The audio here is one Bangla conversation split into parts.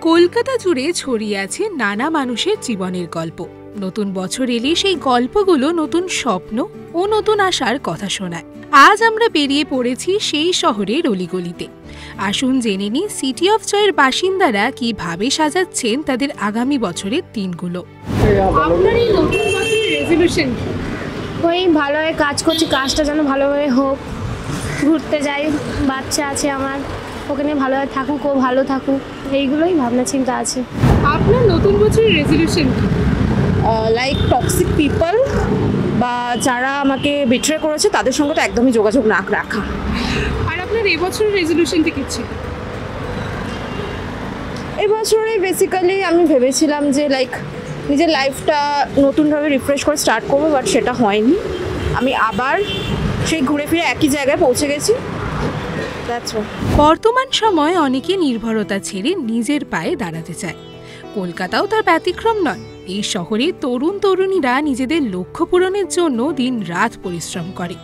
কলকাতা জুড়ে ছড়িয়ে আছে নানা মানুষের জীবনের গল্প। নতুন বছর এলে সেই গল্পগুলো নতুন স্বপ্ন ও নতুন আশার কথা শোনায়। আজ আমরা বেরিয়ে পড়েছি সেই শহরের অলিগলিতে। আসুন জেনে নিই সিটি অফ জয়ের বাসিন্দারা কিভাবে সাজাচ্ছেন তাদের আগামী বছরের দিনগুলো। আপনার এই নতুন বছরের রেজলিউশন কি? ওই ভালোভাবে কাজ করছি, কাজটা যেন ভালোভাবে হোক, ঘুরতে যাই, বাচ্চা আছে আমার, ওখানে ভালোভাবে থাকুক, ও ভালো থাকুক, এইগুলোই ভাবনা চিন্তা আছে। আপনার নতুন বছরের রেজলিউশন কি? লাইক টক্সিক পিপল বা যারা আমাকে বিট্রে করেছে তাদের সঙ্গে তো একদমই যোগাযোগ না রাখা। আর আপনার এই বছরের রেজলিউশনটা কি ছিল? এবছরে বেসিক্যালি আমি ভেবেছিলাম যে লাইক নিজের লাইফটা নতুনভাবে রিফ্রেশ করে স্টার্ট করবো, বাট সেটা হয়নি। আমি আবার সেই ঘুরে ফিরে একই জায়গায় পৌঁছে গেছি। বর্তমান সময় অনেকে নির্ভরতা ছেড়ে নিজের পায়ে দাঁড়াতে চায়। কলকাতাও তার ব্যতিক্রম নয়। এই শহরে তরুণ তরুণীরা নিজেদের লক্ষ্য পূরণের জন্য দিন রাত পরিশ্রম করে।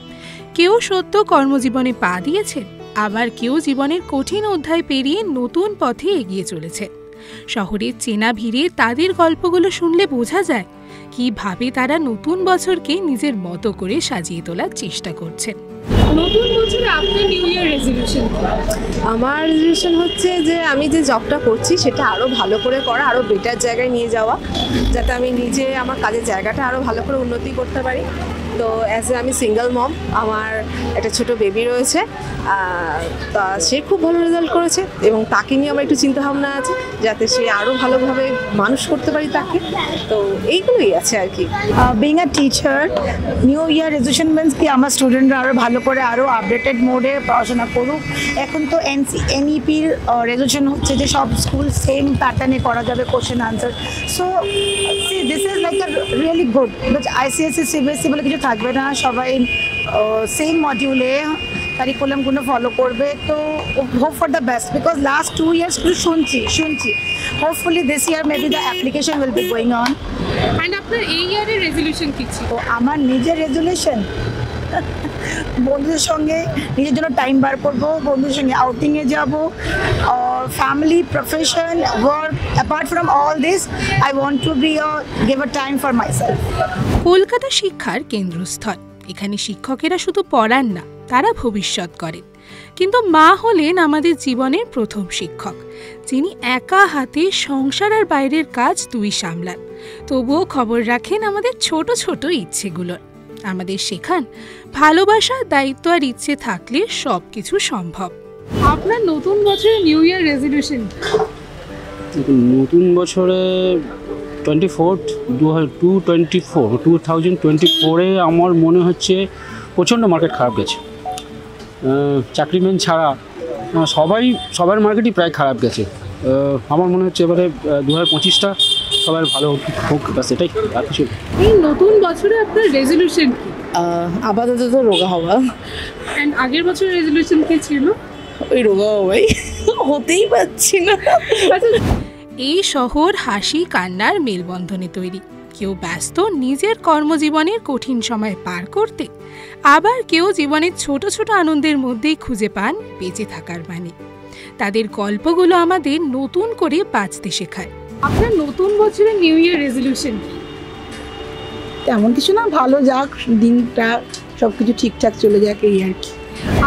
কেউ সদ্য কর্মজীবনে পা দিয়েছে, আবার কেউ জীবনের কঠিন অধ্যায় পেরিয়ে নতুন পথে এগিয়ে চলেছে। শহরের চেনা ভিড়ে তাদের গল্পগুলো শুনলে বোঝা যায় কিভাবে তারা নতুন বছরকে নিজের মতো করে সাজিয়ে তোলার চেষ্টা করছেন। নতুন বছরে আপনার নিউ ইয়ার রেজলিউশন কি? আমার রেজলিউশন হচ্ছে যে আমি যে জবটা করছি সেটা আরও ভালো করে করা, আরও বেটার জায়গায় নিয়ে যাওয়া, যাতে আমি নিজে আমার কাজের জায়গাটা আরও ভালো করে উন্নতি করতে পারি। তো অ্যাজ এ আমি সিঙ্গেল মম, আমার একটা ছোট বেবি রয়েছে, তা সে খুব ভালো রেজাল্ট করেছে এবং তাকে নিয়ে আমার একটু চিন্তাভাবনা আছে যাতে সে আরও ভালোভাবে মানুষ করতে পারি তাকে। তো এইগুলোই আছে আর কি। Being a teacher, new year resolution means কি আমার স্টুডেন্টরা আরও ভালো করে আরও আপডেটেড মোডে পড়াশোনা করুক। এখন তো এনইপির রেজলিউশন হচ্ছে যে সব স্কুল সেম প্যাটার্নে করা যাবে question answer. So C this is like a really good, but ICSE CBSE বলে কিছু থাকবে না, সবাই সেম মডিউলে কারিকুলামগুলো ফলো করবে। তো hope for the best, because last 2 years শুনছি hopefully this year maybe the application will be going on. And আপনার এই ইয়ারের রেজলিউশন কি ছিল? আমার নিজের রেজলিউশন বন্ধুদের সঙ্গে নিজের জন্য টাইম বার করবো, বন্ধুদের সঙ্গে আউটিংয়ে যাবো, family, profession, work, apart from all this I want to B give a time for myself. Kolkata শিক্ষার কেন্দ্রস্থল। এখানে শিক্ষকেরা শুধু পড়ান না, তারা ভবিষ্যৎ করেন। কিন্তু মা হলেন আমাদের জীবনের প্রথম শিক্ষক, যিনি একা হাতে সংসার আর বাইরের কাজ দুই সামলান, তবুও খবর রাখেন আমাদের ছোট ছোট ইচ্ছেগুলোর। আমাদের শেখান ভালোবাসা, দায়িত্ব আর ইচ্ছে থাকলে সব কিছু সম্ভব। আপনার নতুন বছরের নিউ ইয়ার রেজলিউশন? নতুন বছরে 2024 আমার মনে হচ্ছে প্রচণ্ড মার্কেট খারাপ গেছে। চাকরিম্যান ছাড়া সবার মার্কেটই প্রায় খারাপ গেছে। আমার মনে হচ্ছে এবারে 2025টা সবার ভালো হোক, ব্যাস এটাই, আর কিছু। এই নতুন বছরে আপনার রেজলিউশন কি? আপাতত তো রোগা হওয়া। অ্যান্ড আগের বছরের রেজলিউশন কি ছিল? ওই রোগা হওয়াই, হতেই পারছি না। এই শহর হাসি কান্নার মেলবন্ধনে তৈরি। কেউ ব্যস্ত নিজের কর্মজীবনের কঠিন সময় পার করতে, আবার কেউ জীবনের ছোট ছোট আনন্দের মধ্যেই খুঁজে পান বেঁচে থাকার মানে। তাদের গল্পগুলো আমাদের নতুন করে বাঁচতে শেখায়। আপনার নতুন বছরের নিউ ইয়ার রেজলিউশন কি? তেমন কিছু না, ভালো যাক দিনটা, সব কিছু ঠিকঠাক চলে যাক, এই আর কি।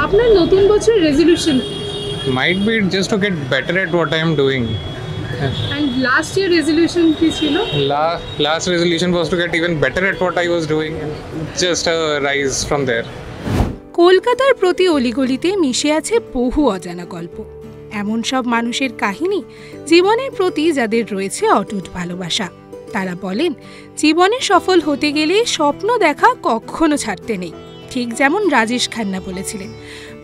আপনার নতুন বছরের রেজলিউশন কি? Might be just to get better at what I am doing. And last year resolution কি ছিল? Last resolution was to get even better at what I was doing, and just a rise from there. কলকাতার প্রতি অলিগলিতে মিশে আছে বহু অজানা গল্প। এমন সব মানুষের কাহিনী জীবনের প্রতি যাদের রয়েছে অটুট ভালোবাসা। তারা বলেন জীবনে সফল হতে গেলে স্বপ্ন দেখা কখনো ছাড়তে নেই। ঠিক যেমন রাজেশ খান্না বলেছিলেন,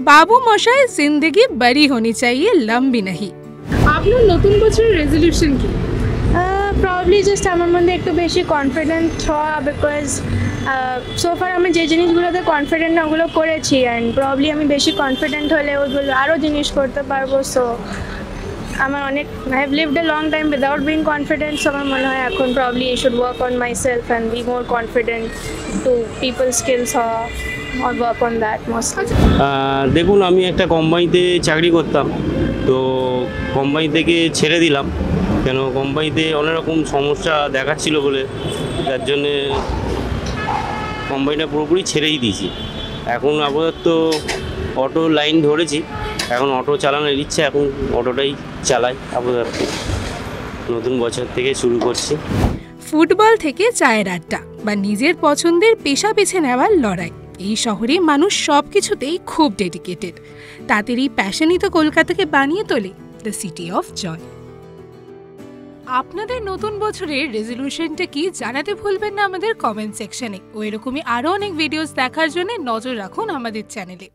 বাবু মশাই জিন্দেগি বড়ি হোনি চাইয়ে লম্বি নাহি। আপনার নতুন বছরের রেজলিউশন কি? প্রবলি জাস্ট আমার মধ্যে একটু বেশি কনফিডেন্ট হওয়া, বিকজ সোফার আমি যে জিনিসগুলোতে কনফিডেন্ট না ওগুলো করেছি, অ্যান্ড প্রবলি আমি বেশি কনফিডেন্ট হলে ওগুলো আরও জিনিস করতে পারবো। সো আমার অনেক I have lived a long time without being confident. So আমার মনে হয় এখন probably I should work on myself and be more confident to people skills হওয়া, or work on that mostly. দেখুন, আমি একটা কোম্পানিতে চাকরি করতাম, তো কোম্পানি থেকে ছেড়ে দিলাম। কেন কোম্পানিতে অনেক রকম সমস্যা দেখাচ্ছিল বলে, যার জন্যে কোম্পানিটা পুরোপুরি ছেড়েই দিয়েছি। এখন আপাতত অটো লাইন ধরেছি, এখন অটো চালানোর ইচ্ছা, এখন অটোটাই চালাই আপাতত। নতুন বছর থেকে শুরু করছি। ফুটবল থেকে চায়ের আড্ডা বা নিজের পছন্দের পেশা বেছে নেওয়ার লড়াই, এই শহরে মানুষ সব কিছুতেই খুব ডেডিকেটেড। তাদের এই প্যাশনই তো কলকাতাকে বানিয়ে তোলে দ্য সিটি অফ জয়। আপনাদের নতুন বছরের রেজলিউশনটা কি জানাতে ভুলবেন না আমাদের কমেন্ট সেকশনে। ও এরকমই আরও অনেক ভিডিওস দেখার জন্য নজর রাখুন আমাদের চ্যানেলে।